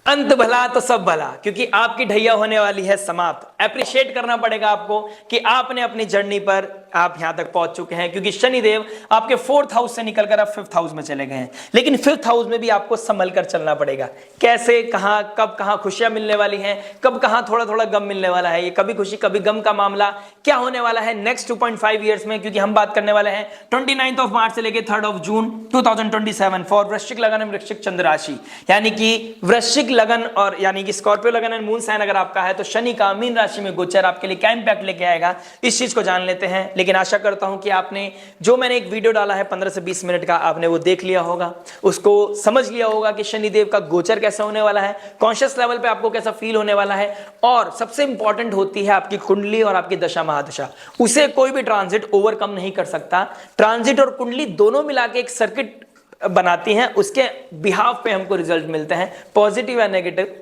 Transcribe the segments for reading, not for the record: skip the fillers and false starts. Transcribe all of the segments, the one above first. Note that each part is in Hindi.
अंत भला तो सब भला, क्योंकि आपकी ढैया होने वाली है समाप्त। अप्रिशिएट करना पड़ेगा आपको कि आपने अपनी जर्नी पर आप यहां तक पहुंच चुके हैं, क्योंकि शनिदेव आपके 4th हाउस से निकलकर आप 5th हाउस में चले गए हैं। लेकिन 5th हाउस में भी आपको संभल कर चलना पड़ेगा। कैसे, कहां, कब कहां खुशियां मिलने वाली हैं, कब कहां थोड़ा थोड़ा गम मिलने वाला है, ये कभी खुशी कभी गम का मामला क्या होने वाला है नेक्स्ट 2.5 ईयर्स में, क्योंकि हम बात करने वाले हैं 29 मार्च से लेकर 3 जून 2027 फॉर वृश्चिक लगन एंड वृश्चिक चंद्र राशि, यानी कि वृश्चिक लगन और यानी कि स्कॉर्पियो लगन एंड मून साइन अगर आपका है तो शनि का मीन राशि में गोचर आपके लिए क्या इंपैक्ट लेके आएगा, इस चीज को जान लेते हैं। लेकिन आशा करता हूं कि आपने जो मैंने एक वीडियो डाला है 15 से 20 मिनट का, आपने वो देख लिया होगा, उसको समझ लिया होगा कि शनिदेव का गोचर कैसा होने वाला है, कॉन्शियस लेवल पे आपको कैसा फील होने वाला है, और सबसे इंपॉर्टेंट होती है आपकी कुंडली और आपकी दशा महादशा। उसे कोई भी ट्रांजिट ओवरकम नहीं कर सकता। ट्रांजिट और कुंडली दोनों मिला के एक सर्किट बनाती हैं, उसके बिहाफ पे हमको रिजल्ट मिलते हैं, पॉजिटिव या नेगेटिव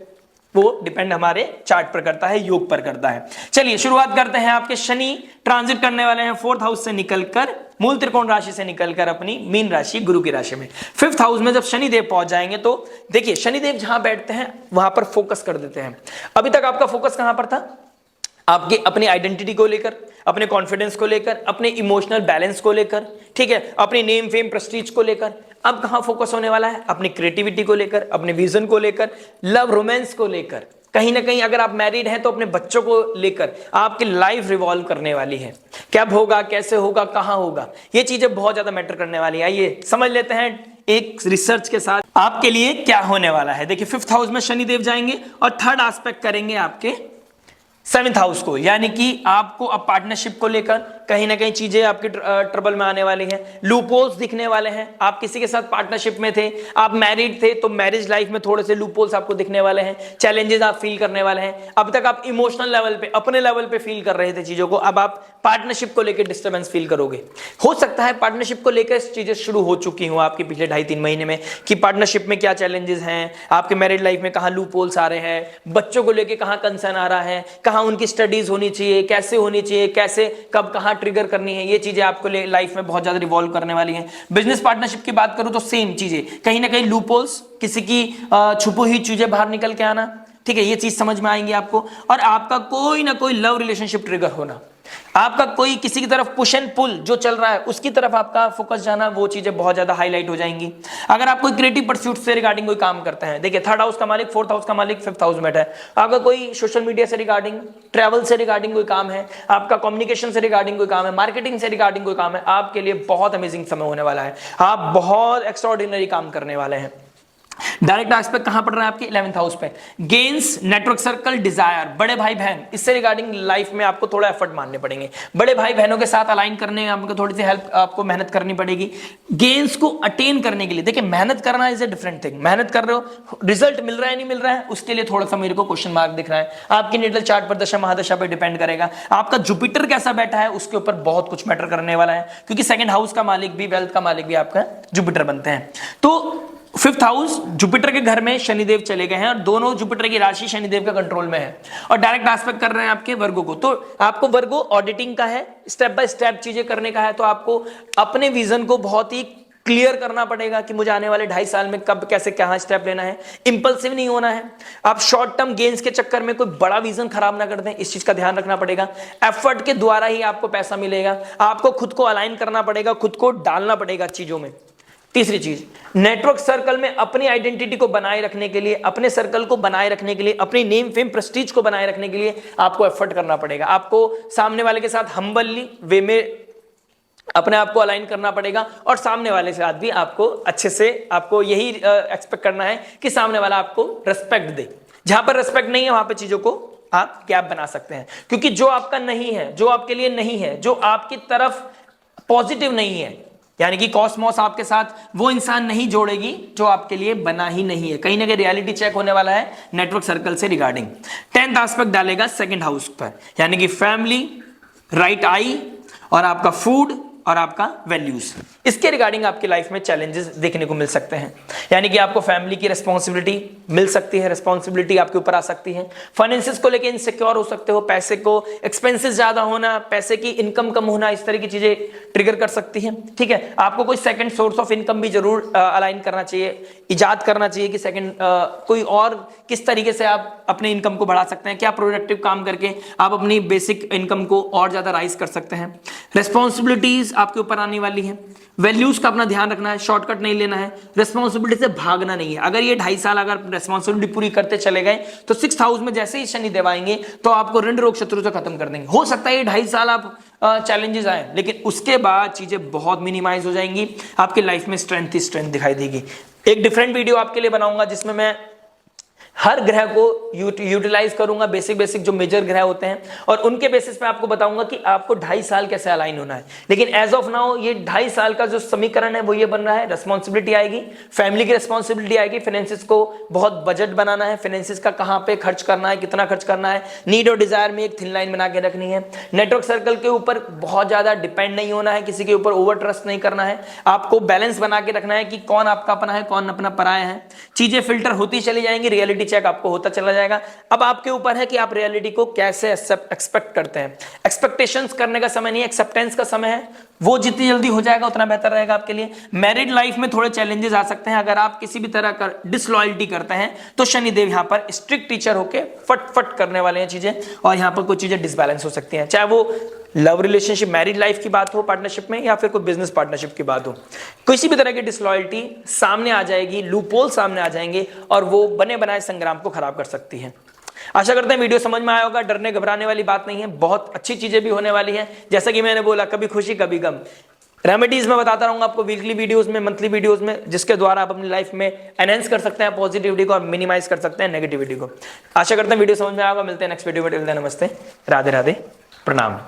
वो डिपेंड हमारे चार्ट पर करता है, योग पर करता है। चलिए शुरुआत करते हैं। आपके शनि ट्रांजिट करने वाले हैं 4th हाउस से निकलकर, मूल त्रिकोण राशि से निकलकर अपनी मीन राशि गुरु की राशि में। 5th हाउस में जब शनिदेव पहुंच जाएंगे तो देखिए शनिदेव जहां बैठते हैं वहां पर फोकस कर देते हैं। अभी तक आपका फोकस कहां पर था? आपकी अपनी आइडेंटिटी को लेकर, अपने कॉन्फिडेंस को लेकर, अपने इमोशनल बैलेंस को लेकर, ठीक है, अपनी नेम फेम प्रेस्टीज को लेकर। अब कहां फोकस होने वाला है? अपनी क्रिएटिविटी को लेकर, अपने विजन को लेकर, लव रोमांस को लेकर, कहीं ना कहीं अगर आप मैरिड हैं तो अपने बच्चों को लेकर आपकी लाइफ रिवॉल्व करने वाली है। कब होगा, कैसे होगा, कहां होगा, ये चीजें बहुत ज्यादा मैटर करने वाली है। आइए समझ लेते हैं एक रिसर्च के साथ आपके लिए क्या होने वाला है। देखिए 5th हाउस में शनिदेव जाएंगे और 3rd एस्पेक्ट करेंगे आपके 7th हाउस को, यानी कि आपको अब पार्टनरशिप को लेकर कहीं ना कहीं चीजें आपकी ट्रबल में आने वाली हैं, लूपहोल्स दिखने वाले हैं। आप किसी के साथ पार्टनरशिप में थे, आप मैरिड थे तो मैरिज लाइफ में थोड़े से लूपहोल्स आपको दिखने वाले हैं, चैलेंजेस आप फील करने वाले हैं। अब तक आप इमोशनल लेवल पे, अपने लेवल पे फील कर रहे थे चीजों को, अब आप पार्टनरशिप को लेकर डिस्टर्बेंस फील करोगे। हो सकता है पार्टनरशिप को लेकर चीजें शुरू हो चुकी हूं आपके पिछले 2.5-3 महीने में, कि पार्टनरशिप में क्या चैलेंजेस हैं, आपके मैरिड लाइफ में कहां लूपहोल्स आ रहे हैं, बच्चों को लेकर कहां कंसर्न आ रहा है, कहां उनकी स्टडीज होनी चाहिए, कैसे होनी चाहिए, कैसे कब कहां ट्रिगर करनी है, ये चीजें आपको लाइफ में बहुत ज्यादा रिवॉल्व करने वाली हैं। बिजनेस पार्टनरशिप की बात करूं तो सेम चीजें, कहीं ना कहीं लूपहोल्स, किसी की छुपी हुई चीजें बाहर निकल के आना, ठीक है, ये चीज समझ में आएंगी आपको। और आपका कोई ना कोई लव रिलेशनशिप ट्रिगर होना, आपका कोई किसी की तरफ पुश एंड पुल जो चल रहा है उसकी तरफ आपका फोकस जाना, वो चीजें बहुत ज्यादा हाईलाइट हो जाएंगी। अगर आप कोई क्रिएटिव परस्यूट से रिगार्डिंग कोई काम करते हैं, देखिए 3rd हाउस का मालिक 4th हाउस का मालिक 5th हाउस में है। आपका कोई सोशल मीडिया से रिगार्डिंग, ट्रैवल से रिगार्डिंग कोई काम है, आपका कम्युनिकेशन से रिगार्डिंग कोई काम है, मार्केटिंग से रिगार्डिंग कोई काम है, आपके लिए बहुत अमेजिंग समय होने वाला है। आप बहुत एक्स्ट्राऑर्डिनरी काम करने वाले हैं। डायरेक्ट एस्पेक्ट कहां पड़ रहा है? आपके 11th हाउस पे। गेन्स, नेटवर्क सर्कल, डिजायर, बड़े भाई बहन, इससे रिगार्डिंग लाइफ में आपको थोड़ा एफर्ट मारने पड़ेंगे। बड़े भाई बहनों के साथ अलाइन करने में आपको थोड़ी सी हेल्प, आपको मेहनत करनी पड़ेगी गेन्स को अटेन करने के लिए। देखिए मेहनत करना इज ए डिफरेंट थिंग, मेहनत कर रहे हो, रिजल्ट मिल रहा है नहीं मिल रहा है, उसके लिए थोड़ा सा मेरे को क्वेश्चन मार्क दिख रहा है। आपकी नेटल चार्ट पर दशा महादशा पर डिपेंड करेगा, आपका जुपिटर कैसा बैठा है उसके ऊपर बहुत कुछ मैटर करने वाला है, क्योंकि 2nd हाउस का मालिक भी, वेल्थ का मालिक भी आपका जुपिटर बनते हैं। तो 5th हाउस जुपिटर के घर में शनिदेव चले गए हैं और दोनों जुपिटर की राशि शनिदेव का कंट्रोल में है और डायरेक्ट एस्पेक्ट कर रहे हैं आपके वर्गो को। तो आपको वर्गो ऑडिटिंग का है, स्टेप बाय स्टेप चीजें करने का है, तो आपको अपने विजन को बहुत ही क्लियर करना पड़ेगा कि मुझे आने वाले 2.5 साल में कब कैसे क्या स्टेप लेना है। इंपल्सिव नहीं होना है, आप शॉर्ट टर्म गेन्स के चक्कर में कोई बड़ा विजन खराब ना कर दें, इस चीज का ध्यान रखना पड़ेगा। एफर्ट के द्वारा ही आपको पैसा मिलेगा, आपको खुद को अलाइन करना पड़ेगा, खुद को डालना पड़ेगा चीजों में। तीसरी चीज, नेटवर्क सर्कल में अपनी आइडेंटिटी को बनाए रखने के लिए, अपने सर्कल को बनाए रखने के लिए, अपनी नेम फेम प्रेस्टीज को बनाए रखने के लिए आपको एफर्ट करना पड़ेगा। आपको सामने वाले के साथ हम्बली वे में अपने आप को अलाइन करना पड़ेगा और सामने वाले के साथ भी आपको अच्छे से, आपको यही एक्सपेक्ट करना है कि सामने वाला आपको रेस्पेक्ट दे। जहां पर रेस्पेक्ट नहीं है वहां पर चीजों को आप गैप बना सकते हैं, क्योंकि जो आपका नहीं है, जो आपके लिए नहीं है, जो आपकी तरफ पॉजिटिव नहीं है, यानी कि कॉस्मोस आपके साथ वो इंसान नहीं जोड़ेगी जो आपके लिए बना ही नहीं है। कहीं ना कहीं रियलिटी चेक होने वाला है नेटवर्क सर्कल से रिगार्डिंग। 10th एस्पेक्ट डालेगा 2nd हाउस पर, यानी कि फैमिली, राइट आई और आपका फूड और आपका वैल्यूज, इसके रिगार्डिंग आपकी लाइफ में चैलेंजेस देखने को मिल सकते हैं। यानी कि आपको फैमिली की रिस्पॉन्सिबिलिटी मिल सकती है, रिस्पॉन्सिबिलिटी आपके ऊपर आ सकती है, फाइनेंसिस को लेकर इनसिक्योर हो सकते हो, पैसे को एक्सपेंसेस ज्यादा होना, पैसे की इनकम कम होना, इस तरह की चीजें ट्रिगर कर सकती हैं। ठीक है, आपको कोई सेकंड सोर्स ऑफ इनकम भी जरूर अलाइन करना चाहिए, इजाद करना चाहिए कि सेकंड कोई और किस तरीके से आप अपने इनकम को बढ़ा सकते हैं, क्या प्रोडक्टिव काम करके आप अपनी बेसिक इनकम को और ज्यादा राइज कर सकते हैं। रिस्पॉन्सिबिलिटीज आपके ऊपर आने वाली है, वैल्यूज का अपना ध्यान रखना है, शॉर्टकट नहीं लेना है, रिस्पॉन्सिबिलिटी से भागना नहीं है। अगर ये 2.5 साल अगर रिस्पॉन्सिबिलिटी पूरी करते चले गए तो 6th हाउस में जैसे ही शनि देव आएंगे तो आपको ऋण रोग शत्रु से खत्म कर देंगे। हो सकता है ये 2.5 साल आप चैलेंजेस आए, लेकिन उसके बाद चीजें बहुत मिनिमाइज हो जाएंगी, आपकी लाइफ में स्ट्रेंथ ही स्ट्रेंथ दिखाई देगी। एक डिफरेंट वीडियो आपके लिए बनाऊंगा जिसमें मैं हर ग्रह को यूटिलाइज करूंगा, बेसिक जो मेजर ग्रह होते हैं, और उनके बेसिस पे आपको बताऊंगा कि आपको 2.5 साल कैसे अलाइन होना है। लेकिन एज ऑफ नाउ ये 2.5 साल का जो समीकरण है वो ये बन रहा है, रिस्पॉन्सिबिलिटी आएगी, फैमिली की रिस्पॉन्सिबिलिटी आएगी, फाइनेंसिस को बहुत बजट बनाना है, फाइनेंसिस का कहां पे खर्च करना है, कितना खर्च करना है, नीड और डिजायर में एक थिन लाइन बना के रखनी है, नेटवर्क सर्कल के ऊपर बहुत ज्यादा डिपेंड नहीं होना है, किसी के ऊपर ओवर ट्रस्ट नहीं करना है, आपको बैलेंस बना के रखना है कि कौन आपका अपना है, कौन अपना पराया है, चीजें फिल्टर होती चली जाएंगी, रियलिटी चेक आपको होता चला जाएगा। अब आपके ऊपर है कि आप रियलिटी को कैसे एक्सपेक्ट करते हैं। एक्सपेक्टेशंस करने का समय नहीं, एक्सेप्टेंस का समय है, वो जितनी जल्दी हो जाएगा उतना बेहतर रहेगा आपके लिए। मैरिड लाइफ में थोड़े चैलेंजेस आ सकते हैं, अगर आप किसी भी तरह का डिसलॉयल्टी करते हैं तो शनिदेव यहां पर स्ट्रिक्ट टीचर होके फट करने वाले हैं चीजें, और यहां पर कुछ चीजें डिसबैलेंस हो सकती हैं, चाहे वो लव रिलेशनशिप, मैरिड लाइफ की बात हो पार्टनरशिप में, या फिर कोई बिजनेस पार्टनरशिप की बात हो, किसी भी तरह की डिसलॉयल्टी सामने आ जाएगी, लूपहोल सामने आ जाएंगे और वो बने बनाए संग्राम को खराब कर सकती है। आशा करते हैं वीडियो समझ में आया होगा, डरने घबराने वाली बात नहीं है, बहुत अच्छी चीजें भी होने वाली हैं। जैसा कि मैंने बोला, कभी खुशी कभी गम, रेमेडीज में बताता रहूंगा आपको वीकली वीडियोस में, मंथली वीडियोस में, जिसके द्वारा आप अपनी लाइफ में एनहेंस कर सकते हैं पॉजिटिविटी को और मिनिमाइज कर सकते हैं नेगेटिविटी को। आशा करते हैं वीडियो समझ में आएगा, मिलते हैं नेक्स्ट वीडियो में, नमस्ते, राधे राधे, प्रणाम।